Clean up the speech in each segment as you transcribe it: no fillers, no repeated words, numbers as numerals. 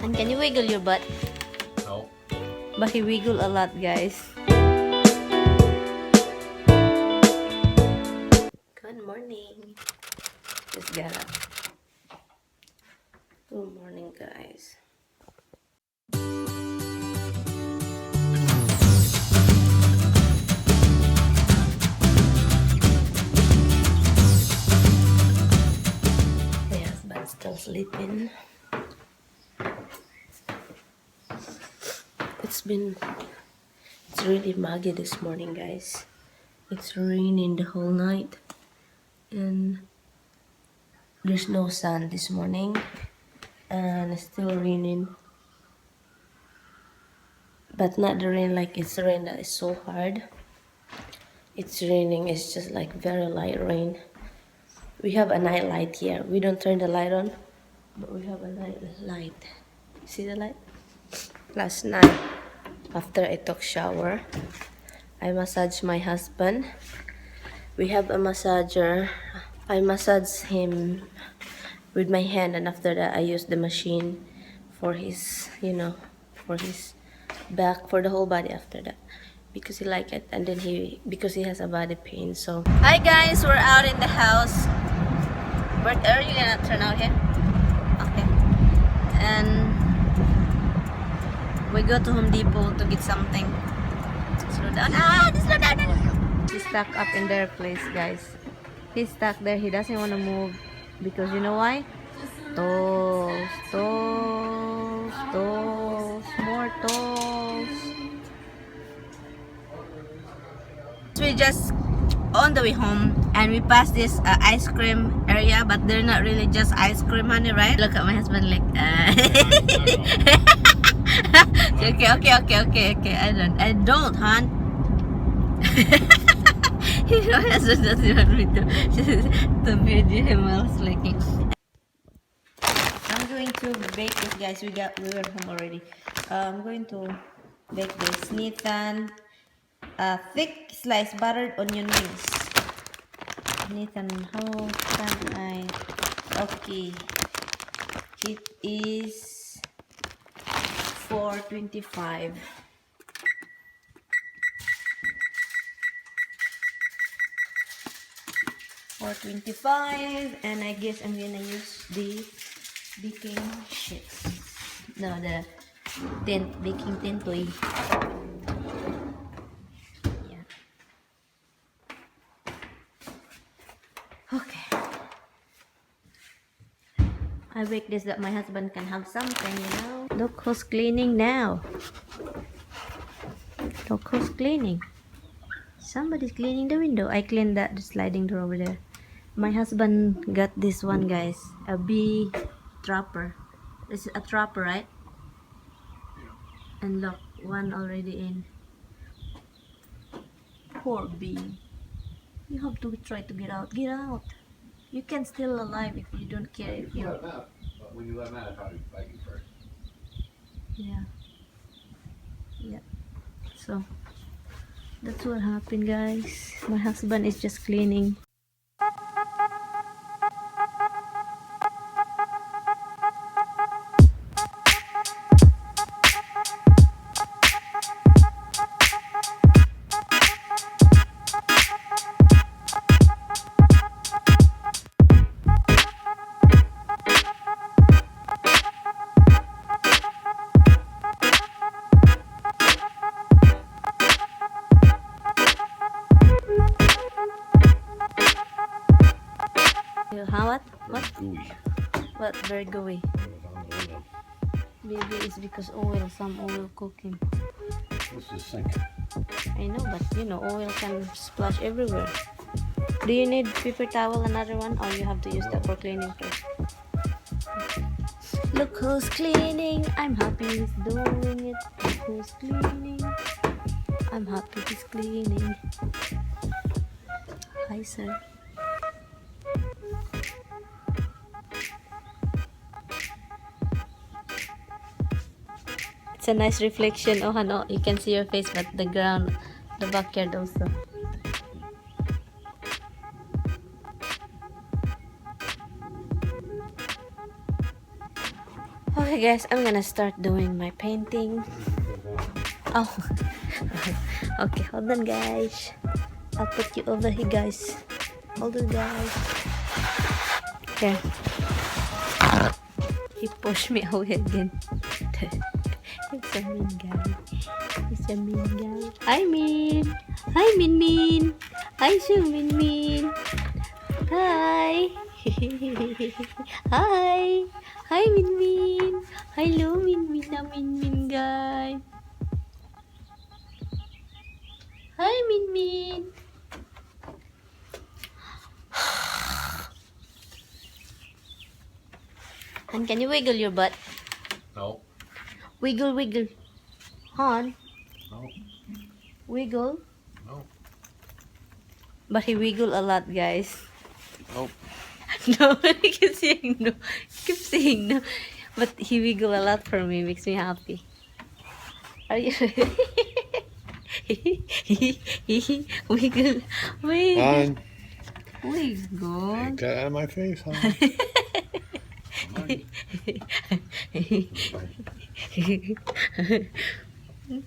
And can you wiggle your butt? No. But he wiggle a lot, guys. Good morning. Just got up. Good morning, guys. My husband's still sleeping. It's really muggy this morning, guys. It's raining the whole night. And there's no sun this morning. And it's still raining. But not the rain like it's rain that is so hard. It's raining, it's just like very light rain. We have a night light here. We don't turn the light on, but we have a night light. See the light? Last night, after I took shower, I massaged my husband. We have a massager. I massage him with my hand, and after that I use the machine for his, for his back, for the whole body after that. Because he like it, and then because he has a body pain. So hi guys, we're out in the house. But are you gonna turn out here? Okay. And we go to Home Depot to get something. Slow down. Slow down. He's stuck up in their place, guys. He's stuck there. He doesn't want to move because you know why? Toes, toes, toes, more toes. We just on the way home and we passed this ice cream area, but they're not really just ice cream, honey, right? Look at my husband like okay. I don't, hon. My husband doesn't want me to video him while sleeping. I'm going to bake this, guys. We were home already. I'm going to bake this Nathan thick sliced buttered onion rings. Nathan, how can I? Okay, it is 4.25. 4.25, and I guess I'm gonna use the baking sheets. No, the baking tintoy. Yeah. Okay. I bake this that my husband can have something, Look who's cleaning now. Look who's cleaning. Somebody's cleaning the window. I cleaned the sliding door over there. My husband got this one, guys. A bee trapper. It's a trapper, right? And look, one already in. Poor bee. You have to try to get out. Get out. You can still alive if you don't care if you... Let him out. But when you let him out, I thought he'd bite you first. Yeah. Yeah. So, that's what happened, guys. My husband is just cleaning. How what? What? Gooey. What? Very gooey. Maybe it's because oil, some oil cooking. This is sink. I know, but oil can splash everywhere. Do you need paper towel, another one, or you have to use that for cleaning first? Look who's cleaning. I'm happy he's doing it. Look who's cleaning. I'm happy he's cleaning. Hi, sir. It's a nice reflection. Oh, no, you can see your face, but the ground, the backyard also. Okay guys, I'm gonna start doing my painting. Oh, okay, hold on guys. I'll put you over here guys. Hold on guys. Okay. He pushed me away again. It's a mean guy. It's a mean guy. Hi Min. Hi Min Min. Hi Su Min Min. Hi. Hi. Hi Min Min. Hello Min Min na Min Min guy. Hi Min Min. Han, can you wiggle your butt? No. Wiggle, wiggle. Han, No. wiggle. No. But he wiggle a lot, guys. Nope. No, he keeps saying no. He keeps saying no. But he wiggle a lot for me, makes me happy. Are you ready? Wiggle, wiggle, Fine. wiggle. Get out of my face, huh?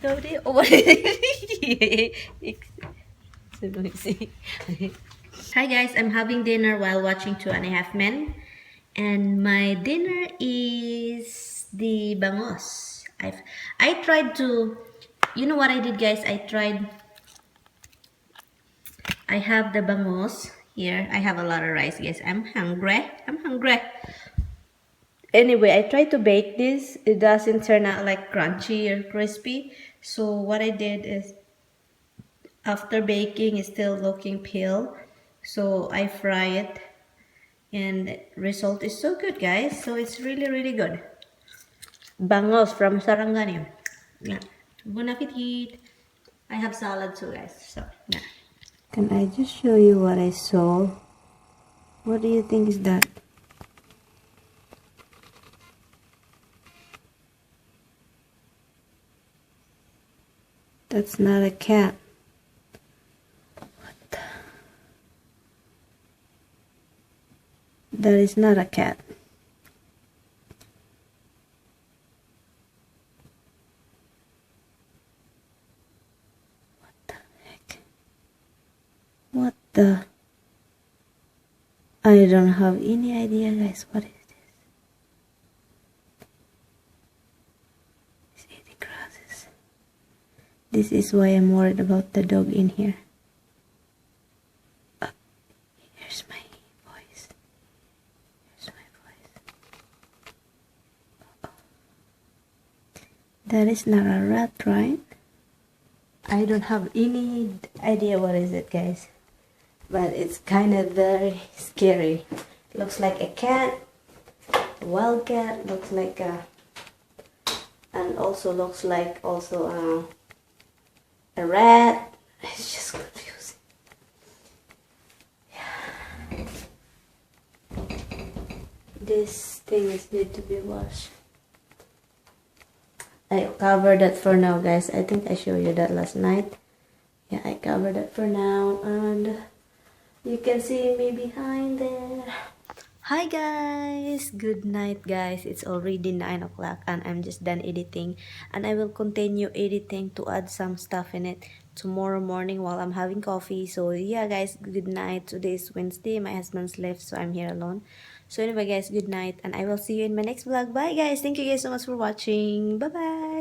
Sorry. Oh, what is it? It's so noisy. Hi guys, I'm having dinner while watching 2.5 Men. And my dinner is the bangos. I tried to, you know what I did guys? I have the bangos here. I have a lot of rice guys. I'm hungry. I'm hungry. Anyway, I tried to bake this. It doesn't turn out like crunchy or crispy. So what I did is after baking it's still looking pale. So I fry it and result is so good guys. So it's really good. Bangos from Sarangani. Yeah. Bon appetit. I have salad too guys. So yeah. Can I just show you what I saw? What do you think is that? That's not a cat. What the? That is not a cat. What the heck? What the? I don't have any idea guys. What is this? It's 80 grasses. This is why I'm worried about the dog in here. Here's my voice. Here's my voice. That is not a rat, right? I don't have any idea what is it, guys. But it's kind of very scary. Looks like a cat, a wild cat. Looks like a, and also looks like also a rat. It's just confusing. Yeah. This thing is need to be washed. I covered that for now, guys. I think I showed you that last night. Yeah, I covered it for now, and you can see me behind there. Hi guys, good night guys. It's already 9 o'clock and I'm just done editing, and I will continue editing to add some stuff in it tomorrow morning while I'm having coffee. So yeah guys, good night. Today is Wednesday. My husband's left, so I'm here alone. So anyway guys, good night, and I will see you in my next vlog. Bye guys. Thank you guys so much for watching. Bye bye.